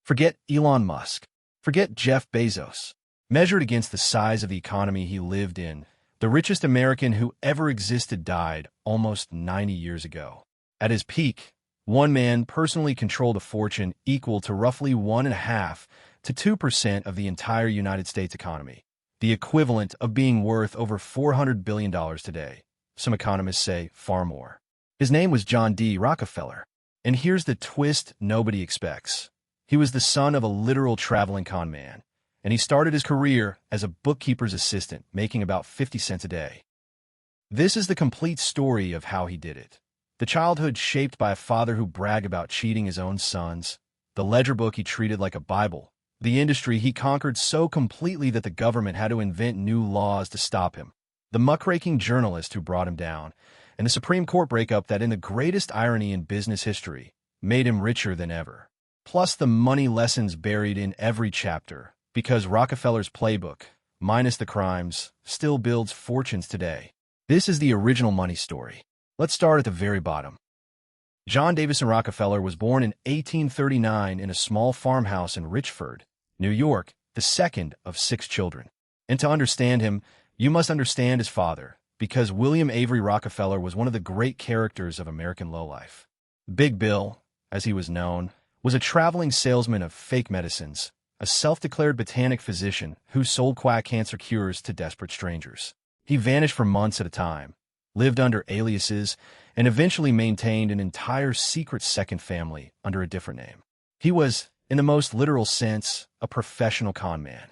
Forget Elon Musk. Forget Jeff Bezos. Measured against the size of the economy he lived in, the richest American who ever existed died almost 90 years ago. At his peak, one man personally controlled a fortune equal to roughly 1.5 to 2% of the entire United States economy, the equivalent of being worth over $400 billion today. Some economists say far more. His name was John D. Rockefeller. And here's the twist nobody expects. He was the son of a literal traveling con man, and he started his career as a bookkeeper's assistant, making about 50 cents a day. This is the complete story of how he did it. The childhood shaped by a father who bragged about cheating his own sons, the ledger book he treated like a Bible, the industry he conquered so completely that the government had to invent new laws to stop him, the muckraking journalist who brought him down, and the Supreme Court breakup that, in the greatest irony in business history, made him richer than ever. Plus the money lessons buried in every chapter, because Rockefeller's playbook, minus the crimes, still builds fortunes today. This is the original money story. Let's start at the very bottom. John Davison Rockefeller was born in 1839 in a small farmhouse in Richford, New York, the second of 6 children. And to understand him, you must understand his father, because William Avery Rockefeller was one of the great characters of American lowlife. Big Bill, as he was known, was a traveling salesman of fake medicines, a self-declared botanic physician who sold quack cancer cures to desperate strangers. He vanished for months at a time, lived under aliases, and eventually maintained an entire secret second family under a different name. He was, in the most literal sense, a professional con man.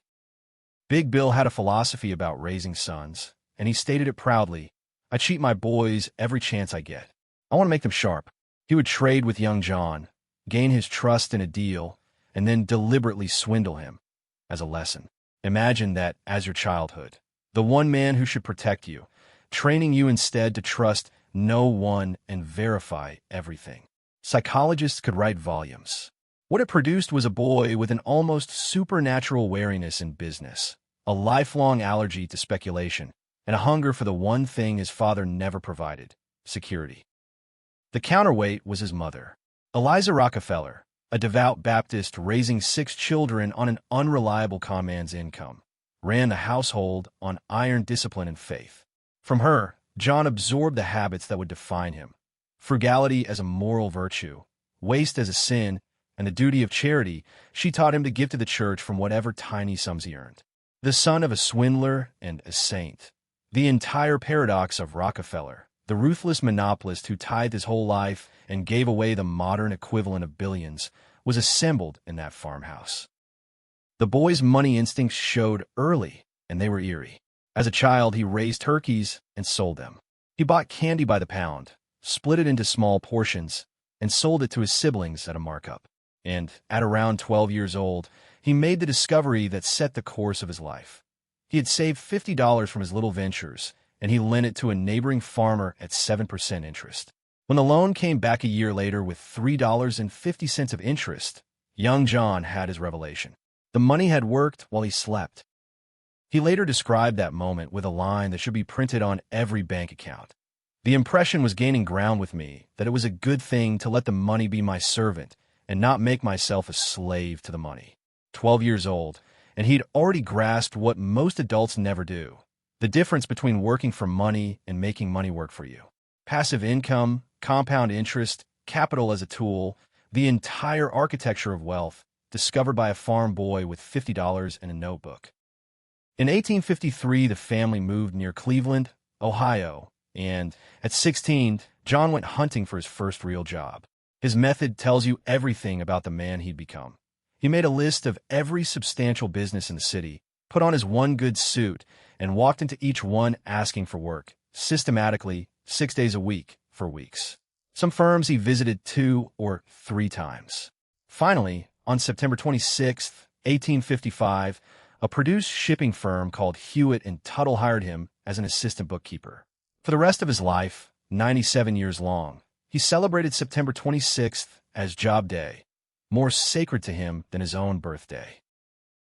Big Bill had a philosophy about raising sons, and he stated it proudly: "I cheat my boys every chance I get. I want to make them sharp." He would trade with young John, gain his trust in a deal, and then deliberately swindle him as a lesson. Imagine that as your childhood, the one man who should protect you, training you instead to trust no one and verify everything. Psychologists could write volumes. What it produced was a boy with an almost supernatural wariness in business, a lifelong allergy to speculation, and a hunger for the one thing his father never provided: security. The counterweight was his mother, Eliza Rockefeller, a devout Baptist raising 6 children on an unreliable con man's income, ran the household on iron discipline and faith. From her, John absorbed the habits that would define him: frugality as a moral virtue, waste as a sin, and the duty of charity. She taught him to give to the church from whatever tiny sums he earned. The son of a swindler and a saint, the entire paradox of Rockefeller, the ruthless monopolist who tithed his whole life and gave away the modern equivalent of billions, was assembled in that farmhouse. The boy's money instincts showed early, and they were eerie. As a child, he raised turkeys and sold them. He bought candy by the pound, split it into small portions, and sold it to his siblings at a markup. And at around 12 years old, he made the discovery that set the course of his life. He had saved $50 from his little ventures, and he lent it to a neighboring farmer at 7% interest. When the loan came back a year later with $3.50 of interest, young John had his revelation. The money had worked while he slept. He later described that moment with a line that should be printed on every bank account. "The impression was gaining ground with me that it was a good thing to let the money be my servant and not make myself a slave to the money." 12 years old, and he'd already grasped what most adults never do: the difference between working for money and making money work for you. Passive income, compound interest, capital as a tool, the entire architecture of wealth, discovered by a farm boy with $50 and a notebook. In 1853, the family moved near Cleveland, Ohio, and at 16, John went hunting for his first real job. His method tells you everything about the man he'd become. He made a list of every substantial business in the city, put on his one good suit, and walked into each one asking for work, systematically, 6 days a week, for weeks. Some firms he visited 2 or 3 times. Finally, on September 26, 1855, a Purdue shipping firm called Hewitt and Tuttle hired him as an assistant bookkeeper. For the rest of his life, 97 years long, he celebrated September 26th as Job Day, more sacred to him than his own birthday.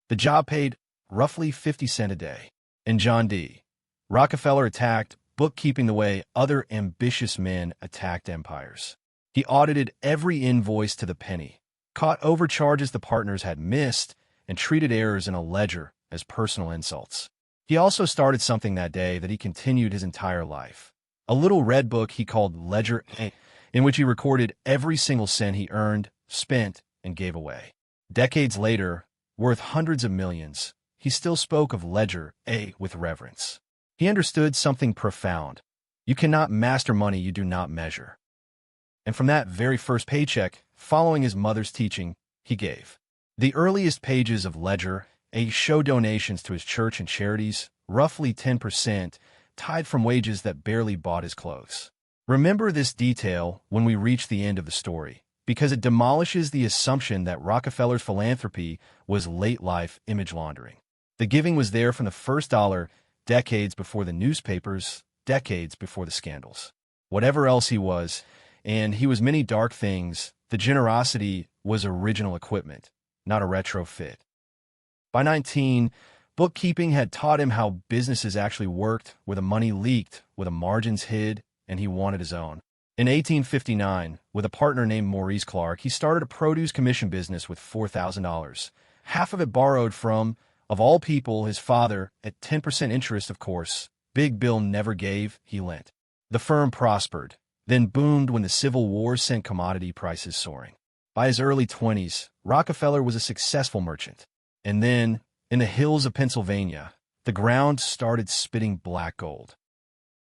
The job paid roughly 50 cents a day. And John D. Rockefeller attacked bookkeeping the way other ambitious men attacked empires. He audited every invoice to the penny, caught overcharges the partners had missed, and treated errors in a ledger as personal insults. He also started something that day that he continued his entire life. A little red book he called Ledger A, in which he recorded every single cent he earned, spent, and gave away. Decades later, worth hundreds of millions, he still spoke of Ledger A with reverence. He understood something profound. You cannot master money you do not measure. And from that very first paycheck, following his mother's teaching, he gave. The earliest pages of Ledger A show donations to his church and charities, roughly 10%, tied from wages that barely bought his clothes. Remember this detail when we reach the end of the story, because it demolishes the assumption that Rockefeller's philanthropy was late-life image laundering. The giving was there from the first dollar, decades before the newspapers, decades before the scandals. Whatever else he was, and he was many dark things, the generosity was original equipment, not a retrofit. By 19, bookkeeping had taught him how businesses actually worked, where the money leaked, where the margins hid, and he wanted his own. In 1859, with a partner named Maurice Clark, he started a produce commission business with $4,000, half of it borrowed from, of all people, his father, at 10% interest, of course. Big Bill never gave, he lent. The firm prospered, then boomed when the Civil War sent commodity prices soaring. By his early 20s, Rockefeller was a successful merchant. And then, in the hills of Pennsylvania, the ground started spitting black gold.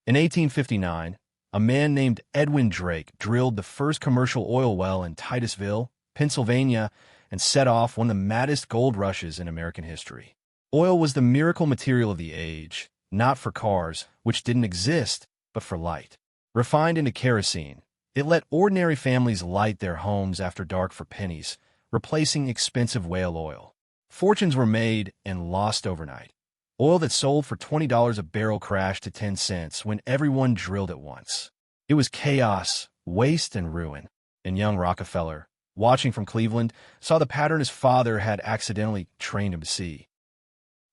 In 1859, a man named Edwin Drake drilled the first commercial oil well in Titusville, Pennsylvania, and set off one of the maddest gold rushes in American history. Oil was the miracle material of the age, not for cars, which didn't exist, but for light. Refined into kerosene, it let ordinary families light their homes after dark for pennies, replacing expensive whale oil. Fortunes were made and lost overnight. Oil that sold for $20 a barrel crashed to 10 cents when everyone drilled at once. It was chaos, waste, and ruin. And young Rockefeller, watching from Cleveland, saw the pattern his father had accidentally trained him to see.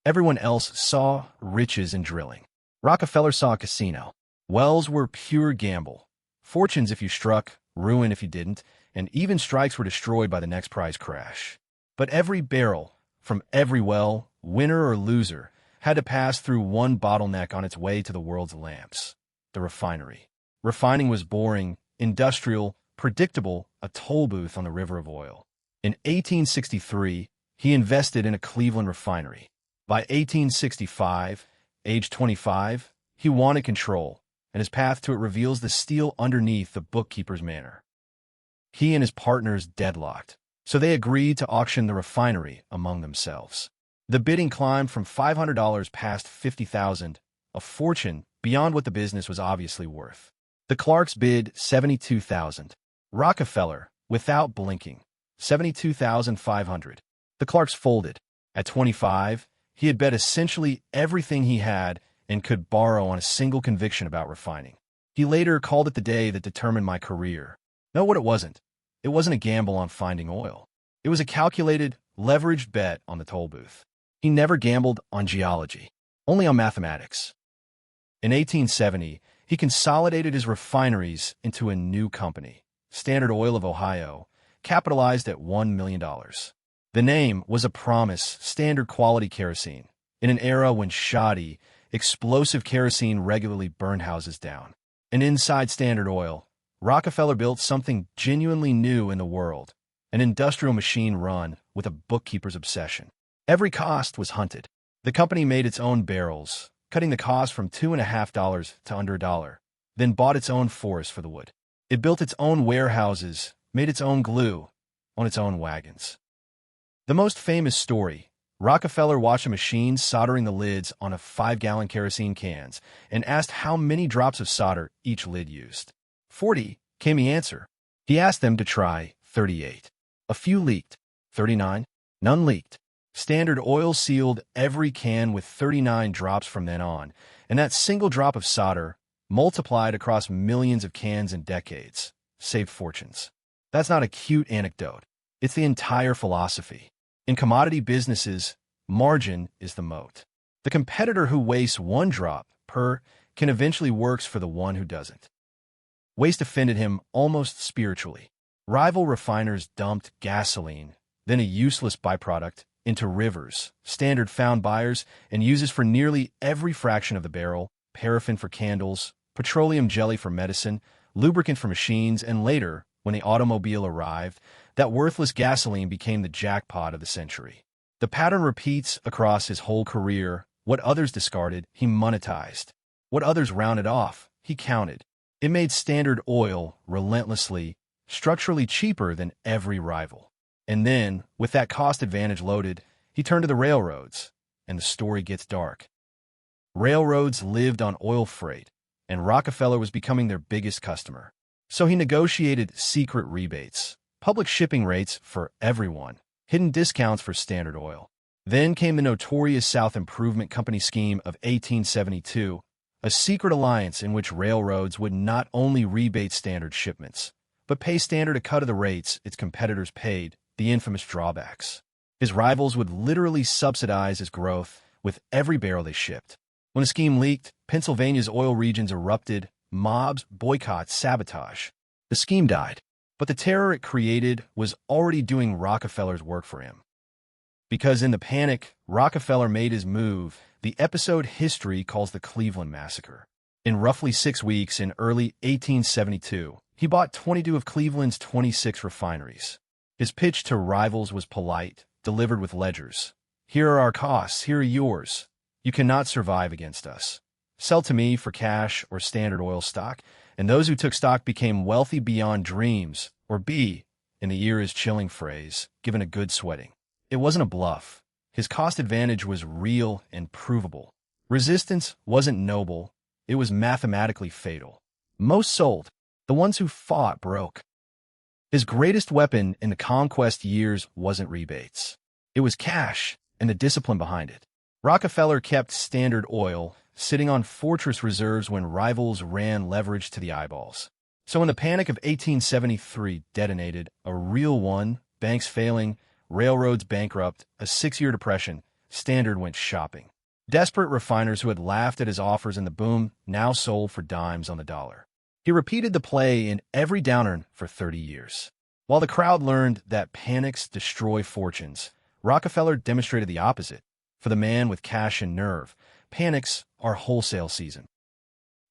Everyone else saw riches in drilling. Rockefeller saw a casino. Wells were pure gamble. Fortunes if you struck, ruin if you didn't, and even strikes were destroyed by the next prize crash. But every barrel, from every well, winner or loser, had to pass through one bottleneck on its way to the world's lamps, the refinery. Refining was boring, industrial, predictable, a toll booth on the river of oil. In 1863, he invested in a Cleveland refinery. By 1865, age 25, he wanted control, and his path to it reveals the steel underneath the bookkeeper's manor. He and his partners deadlocked, so they agreed to auction the refinery among themselves. The bidding climbed from $500 past $50,000, a fortune beyond what the business was obviously worth. The Clarks bid $72,000. Rockefeller, without blinking, $72,500. The Clarks folded. At 25, he had bet essentially everything he had and could borrow on a single conviction about refining. He later called it the day that determined my career. No, what it wasn't. It wasn't a gamble on finding oil. It was a calculated, leveraged bet on the toll booth. He never gambled on geology, only on mathematics. In 1870, he consolidated his refineries into a new company, Standard Oil of Ohio, capitalized at $1 million. The name was a promise, standard quality kerosene, in an era when shoddy, explosive kerosene regularly burned houses down. And inside Standard Oil, Rockefeller built something genuinely new in the world, an industrial machine run with a bookkeeper's obsession. Every cost was hunted. The company made its own barrels, cutting the cost from $2.50 to under $1, then bought its own forest for the wood. It built its own warehouses, made its own glue, on its own wagons. The most famous story, Rockefeller watched a machine soldering the lids on a 5-gallon kerosene cans and asked how many drops of solder each lid used. 40 came the answer. He asked them to try 38. A few leaked. 39. None leaked. Standard Oil sealed every can with 39 drops from then on, and that single drop of solder, multiplied across millions of cans in decades, saved fortunes. That's not a cute anecdote. It's the entire philosophy. In commodity businesses, margin is the moat. The competitor who wastes one drop per can eventually works for the one who doesn't. Waste offended him almost spiritually. Rival refiners dumped gasoline, then a useless byproduct, into rivers. Standard found buyers and uses for nearly every fraction of the barrel: paraffin for candles, petroleum jelly for medicine, lubricant for machines, and later, when the automobile arrived, that worthless gasoline became the jackpot of the century. The pattern repeats across his whole career. What others discarded, he monetized. What others rounded off, he counted. It made Standard Oil relentlessly, structurally cheaper than every rival. And then, with that cost advantage loaded, he turned to the railroads, and the story gets dark. Railroads lived on oil freight, and Rockefeller was becoming their biggest customer. So he negotiated secret rebates, public shipping rates for everyone, hidden discounts for Standard Oil. Then came the notorious South Improvement Company scheme of 1872, a secret alliance in which railroads would not only rebate Standard shipments, but pay Standard a cut of the rates its competitors paid, the infamous drawbacks. His rivals would literally subsidize his growth with every barrel they shipped. When the scheme leaked, Pennsylvania's oil regions erupted, mobs, boycotts, sabotage. The scheme died, but the terror it created was already doing Rockefeller's work for him. Because in the panic, Rockefeller made his move, the episode history calls the Cleveland Massacre. In roughly 6 weeks in early 1872, he bought 22 of Cleveland's 26 refineries. His pitch to rivals was polite, delivered with ledgers. Here are our costs, here are yours. You cannot survive against us. Sell to me for cash or Standard Oil stock, and those who took stock became wealthy beyond dreams, or B, in the era's chilling phrase, given a good sweating. It wasn't a bluff. His cost advantage was real and provable. Resistance wasn't noble, it was mathematically fatal. Most sold. The ones who fought broke. His greatest weapon in the conquest years wasn't rebates. It was cash and the discipline behind it. Rockefeller kept Standard Oil sitting on fortress reserves when rivals ran leverage to the eyeballs. So when the Panic of 1873 detonated, a real one, banks failing, railroads bankrupt, a 6-year depression, Standard went shopping. Desperate refiners who had laughed at his offers in the boom now sold for dimes on the dollar. He repeated the play in every downturn for 30 years. While the crowd learned that panics destroy fortunes, Rockefeller demonstrated the opposite. For the man with cash and nerve, panics are wholesale season.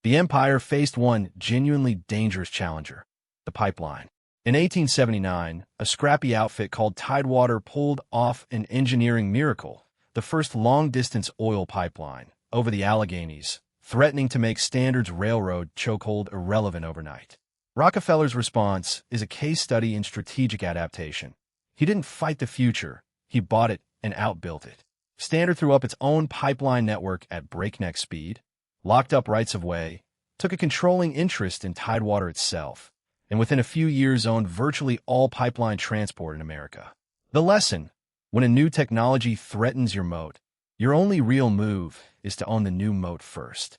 The empire faced one genuinely dangerous challenger, the pipeline. In 1879, a scrappy outfit called Tidewater pulled off an engineering miracle, the first long-distance oil pipeline over the Alleghenies, threatening to make Standard's railroad chokehold irrelevant overnight. Rockefeller's response is a case study in strategic adaptation. He didn't fight the future, he bought it and outbuilt it. Standard threw up its own pipeline network at breakneck speed, locked up rights-of-way, took a controlling interest in Tidewater itself, and within a few years owned virtually all pipeline transport in America. The lesson: when a new technology threatens your moat, your only real move is to own the new moat first.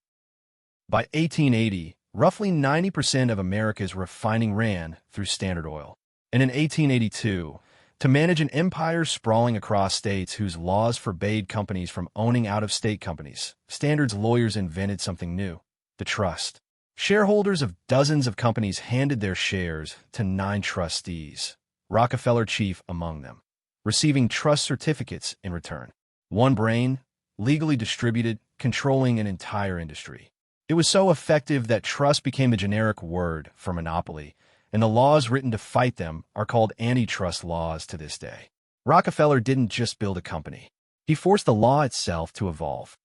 By 1880, roughly 90% of America's refining ran through Standard Oil. And in 1882, to manage an empire sprawling across states whose laws forbade companies from owning out-of-state companies, Standard's lawyers invented something new: the trust. Shareholders of dozens of companies handed their shares to 9 trustees, Rockefeller chief among them, receiving trust certificates in return. One brain, legally distributed, controlling an entire industry. It was so effective that trust became the generic word for monopoly, and the laws written to fight them are called antitrust laws to this day. Rockefeller didn't just build a company. He forced the law itself to evolve.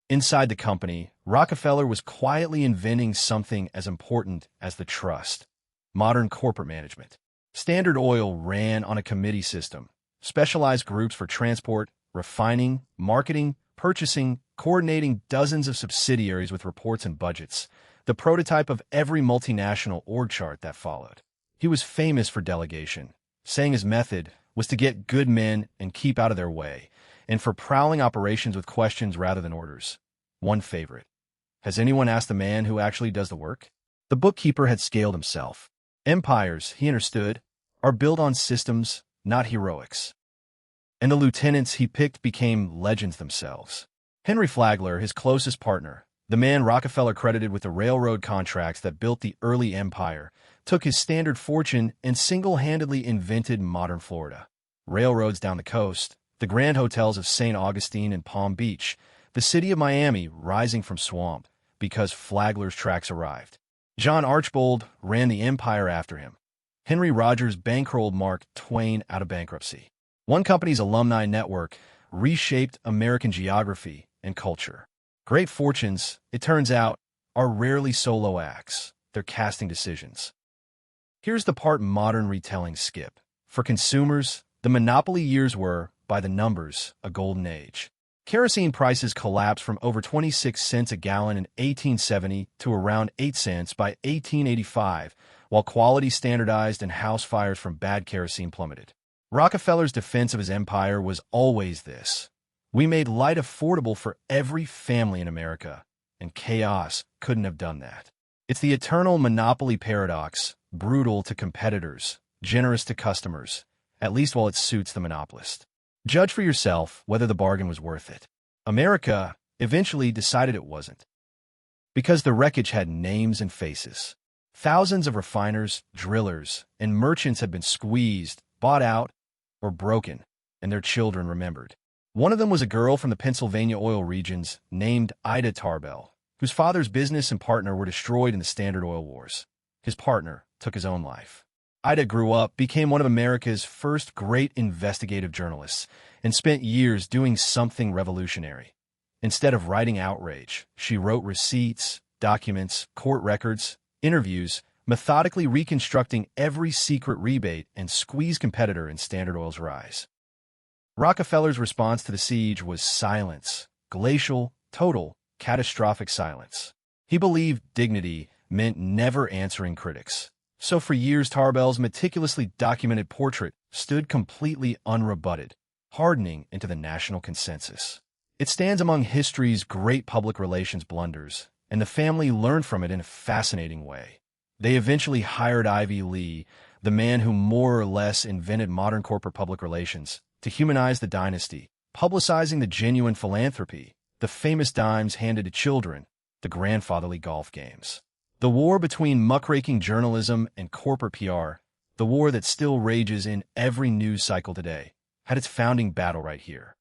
Inside the company, Rockefeller was quietly inventing something as important as the trust: modern corporate management. Standard Oil ran on a committee system, specialized groups for transport, refining, marketing, purchasing, coordinating dozens of subsidiaries with reports and budgets, the prototype of every multinational org chart that followed. He was famous for delegation, saying his method was to get good men and keep out of their way, and for prowling operations with questions rather than orders. One favorite: has anyone asked the man who actually does the work? The bookkeeper had scaled himself. Empires, he understood, are built on systems, not heroics. And the lieutenants he picked became legends themselves. Henry Flagler, his closest partner, the man Rockefeller credited with the railroad contracts that built the early empire, took his standard fortune and single-handedly invented modern Florida. Railroads down the coast, the grand hotels of St. Augustine and Palm Beach, the city of Miami rising from swamp because Flagler's tracks arrived. John Archbold ran the empire after him. Henry Rogers bankrolled Mark Twain out of bankruptcy. One company's alumni network reshaped American geography and culture. Great fortunes, it turns out, are rarely solo acts. They're casting decisions. Here's the part modern retellings skip. For consumers, the monopoly years were, by the numbers, a golden age. Kerosene prices collapsed from over 26 cents a gallon in 1870 to around 8 cents by 1885, while quality standardized and house fires from bad kerosene plummeted. Rockefeller's defense of his empire was always this: we made light affordable for every family in America, and chaos couldn't have done that. It's the eternal monopoly paradox, brutal to competitors, generous to customers, at least while it suits the monopolist. Judge for yourself whether the bargain was worth it. America eventually decided it wasn't. Because the wreckage had names and faces. Thousands of refiners, drillers, and merchants had been squeezed, bought out, or broken, and their children remembered. One of them was a girl from the Pennsylvania oil regions named Ida Tarbell, whose father's business and partner were destroyed in the Standard Oil Wars. His partner took his own life. Ida grew up, became one of America's first great investigative journalists, and spent years doing something revolutionary. Instead of writing outrage, she wrote receipts, documents, court records, interviews, methodically reconstructing every secret rebate and squeeze competitor in Standard Oil's rise. Rockefeller's response to the siege was silence, glacial, total, catastrophic silence. He believed dignity meant never answering critics. So for years, Tarbell's meticulously documented portrait stood completely unrebutted, hardening into the national consensus. It stands among history's great public relations blunders, and the family learned from it in a fascinating way. They eventually hired Ivy Lee, the man who more or less invented modern corporate public relations, to humanize the dynasty, publicizing the genuine philanthropy, the famous dimes handed to children, the grandfatherly golf games. The war between muckraking journalism and corporate PR, the war that still rages in every news cycle today, had its founding battle right here.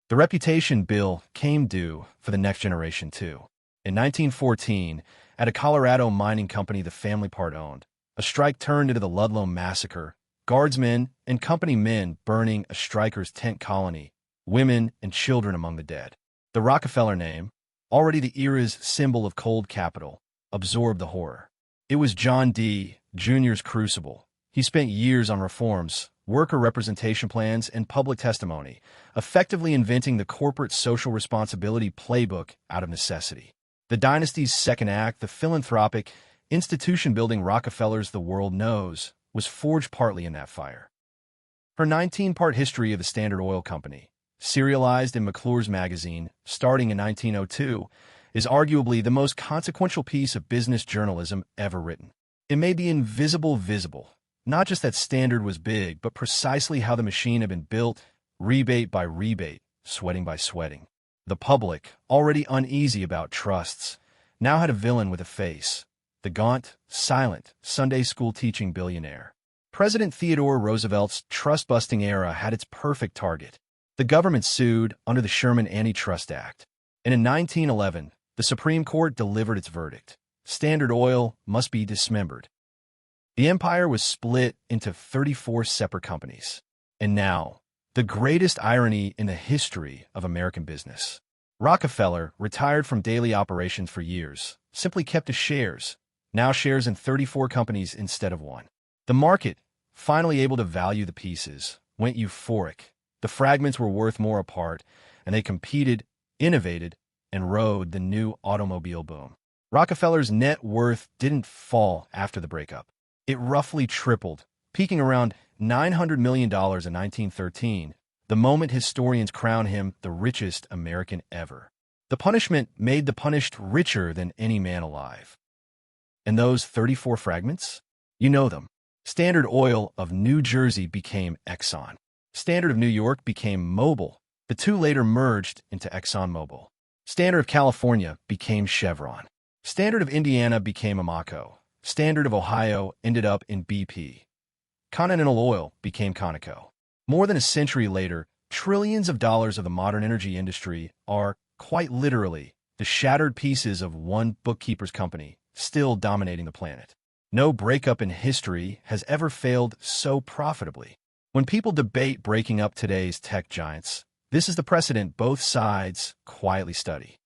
The reputation bill came due for the next generation, too. In 1914, at a Colorado mining company the family part-owned, a strike turned into the Ludlow Massacre, guardsmen and company men burning a striker's tent colony, women and children among the dead. The Rockefeller name, already the era's symbol of cold capital, absorbed the horror. It was John D. Jr.'s crucible. He spent years on reforms, worker representation plans, and public testimony, effectively inventing the corporate social responsibility playbook out of necessity. The dynasty's second act, the philanthropic, institution-building Rockefellers the world knows, was forged partly in that fire. Her 19-part history of the Standard Oil Company, serialized in McClure's magazine, starting in 1902, is arguably the most consequential piece of business journalism ever written. It made the invisible visible, not just that Standard was big, but precisely how the machine had been built, rebate by rebate, sweating by sweating. The public, already uneasy about trusts, now had a villain with a face, the gaunt, silent, Sunday school teaching billionaire. President Theodore Roosevelt's trust-busting era had its perfect target. The government sued under the Sherman Antitrust Act, and in 1911, the Supreme Court delivered its verdict. Standard Oil must be dismembered. The empire was split into 34 separate companies. And now, the greatest irony in the history of American business. Rockefeller, retired from daily operations for years, simply kept his shares, now shares in 34 companies instead of one. The market, finally able to value the pieces, went euphoric. The fragments were worth more apart, and they competed, innovated, and rode the new automobile boom. Rockefeller's net worth didn't fall after the breakup. It roughly tripled, peaking around $900 million in 1913, the moment historians crown him the richest American ever. The punishment made the punished richer than any man alive. And those 34 fragments? You know them. Standard Oil of New Jersey became Exxon. Standard of New York became Mobil. The two later merged into Exxon Mobil. Standard of California became Chevron. Standard of Indiana became Amoco. Standard of Ohio ended up in BP. Continental Oil became Conoco. More than a century later, trillions of dollars of the modern energy industry are, quite literally, the shattered pieces of one bookkeeper's company, still dominating the planet. No breakup in history has ever failed so profitably. When people debate breaking up today's tech giants, this is the precedent both sides quietly study.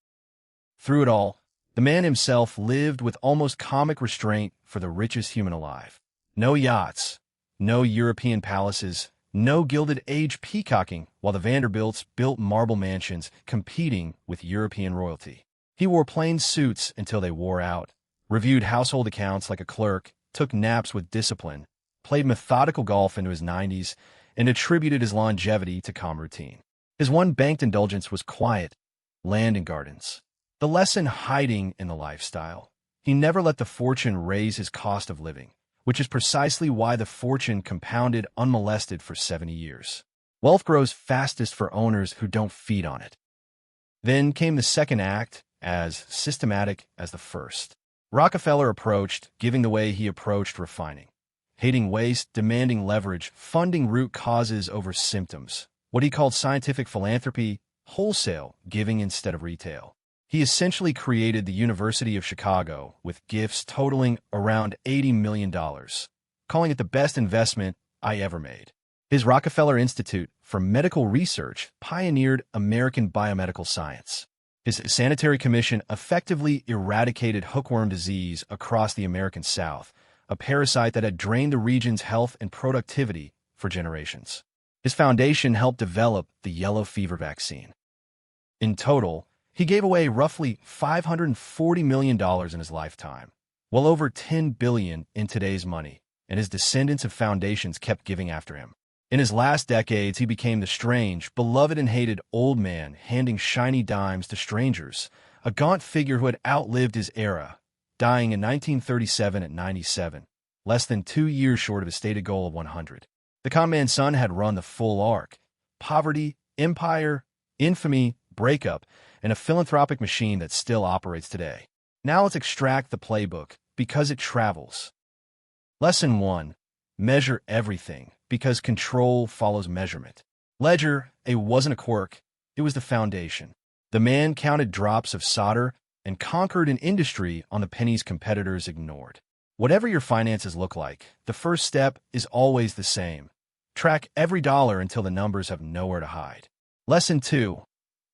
Through it all, the man himself lived with almost comic restraint for the richest human alive. No yachts, no European palaces, no Gilded Age peacocking while the Vanderbilts built marble mansions competing with European royalty. He wore plain suits until they wore out, reviewed household accounts like a clerk, took naps with discipline, played methodical golf into his 90s, and attributed his longevity to calm routine. His one banked indulgence was quiet, land and gardens. The lesson hiding in the lifestyle. He never let the fortune raise his cost of living, which is precisely why the fortune compounded unmolested for 70 years. Wealth grows fastest for owners who don't feed on it. Then came the second act, as systematic as the first. Rockefeller approached giving the way he approached refining. Hating waste, demanding leverage, funding root causes over symptoms. What he called scientific philanthropy, wholesale, giving instead of retail. He essentially created the University of Chicago with gifts totaling around $80 million, calling it the best investment I ever made. His Rockefeller Institute for Medical Research pioneered American biomedical science. His Sanitary Commission effectively eradicated hookworm disease across the American South, a parasite that had drained the region's health and productivity for generations. His foundation helped develop the yellow fever vaccine. In total, he gave away roughly $540 million in his lifetime, well over $10 billion in today's money, and his descendants of foundations kept giving after him. In his last decades, he became the strange, beloved and hated old man handing shiny dimes to strangers, a gaunt figure who had outlived his era, dying in 1937 at 97, less than 2 years short of his stated goal of 100. The con man's son had run the full arc: poverty, empire, infamy, breakup, and a philanthropic machine that still operates today. Now let's extract the playbook, because it travels. Lesson 1. Measure everything, because control follows measurement. Ledger, it wasn't a quirk, it was the foundation. The man counted drops of solder and conquered an industry on the pennies competitors ignored. Whatever your finances look like, the first step is always the same. Track every dollar until the numbers have nowhere to hide. Lesson 2.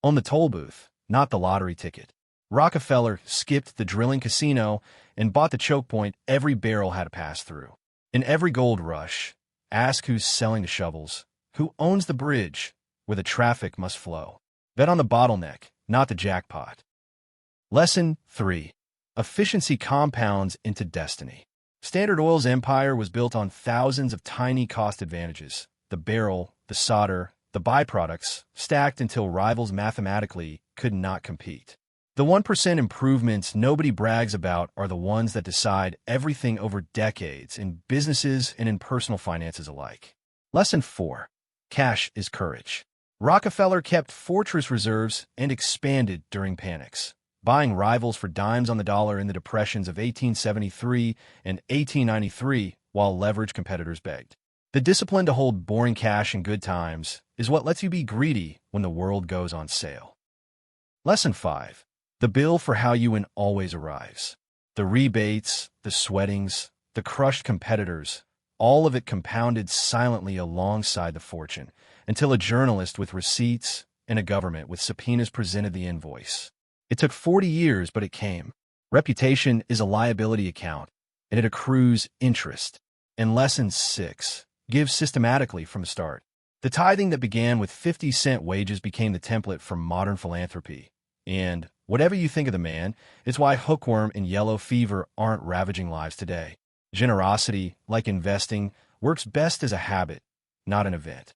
Own the toll booth, not the lottery ticket. Rockefeller skipped the drilling casino and bought the choke point every barrel had to pass through. In every gold rush, ask who's selling the shovels, who owns the bridge where the traffic must flow. Bet on the bottleneck, not the jackpot. Lesson 3. Efficiency compounds into destiny. Standard Oil's empire was built on thousands of tiny cost advantages: the barrel, the solder, the byproducts, stacked until rivals mathematically could not compete. The 1% improvements nobody brags about are the ones that decide everything over decades in businesses and in personal finances alike. Lesson 4. Cash is courage. Rockefeller kept fortress reserves and expanded during panics, buying rivals for dimes on the dollar in the depressions of 1873 and 1893 while leveraged competitors begged. The discipline to hold boring cash in good times is what lets you be greedy when the world goes on sale. Lesson 5. The bill for how you win always arrives. The rebates, the sweatings, the crushed competitors, all of it compounded silently alongside the fortune, until a journalist with receipts and a government with subpoenas presented the invoice. It took 40 years, but it came. Reputation is a liability account, and it accrues interest. And Lesson 6. Give systematically from the start. The tithing that began with 50-cent wages became the template for modern philanthropy. And whatever you think of the man, it's why hookworm and yellow fever aren't ravaging lives today. Generosity, like investing, works best as a habit, not an event.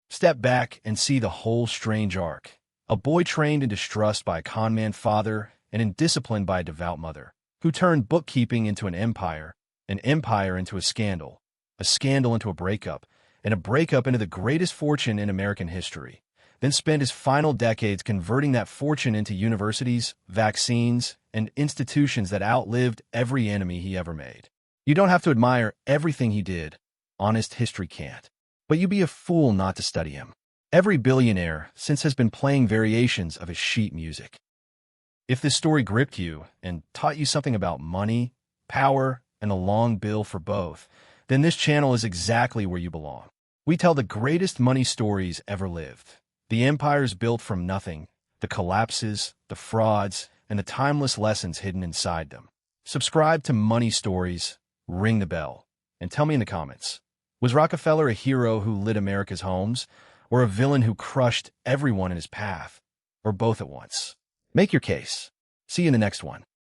Step back and see the whole strange arc. A boy trained in distrust by a con-man father and in discipline by a devout mother, who turned bookkeeping into an empire into a scandal into a breakup, and a breakup into the greatest fortune in American history, then spent his final decades converting that fortune into universities, vaccines, and institutions that outlived every enemy he ever made. You don't have to admire everything he did. Honest history can't. But you'd be a fool not to study him. Every billionaire since has been playing variations of his sheet music. If this story gripped you and taught you something about money, power, and a long bill for both, then this channel is exactly where you belong. We tell the greatest money stories ever lived. The empires built from nothing, the collapses, the frauds, and the timeless lessons hidden inside them. Subscribe to Money Stories, ring the bell, and tell me in the comments, was Rockefeller a hero who lit America's homes, or a villain who crushed everyone in his path, or both at once? Make your case. See you in the next one.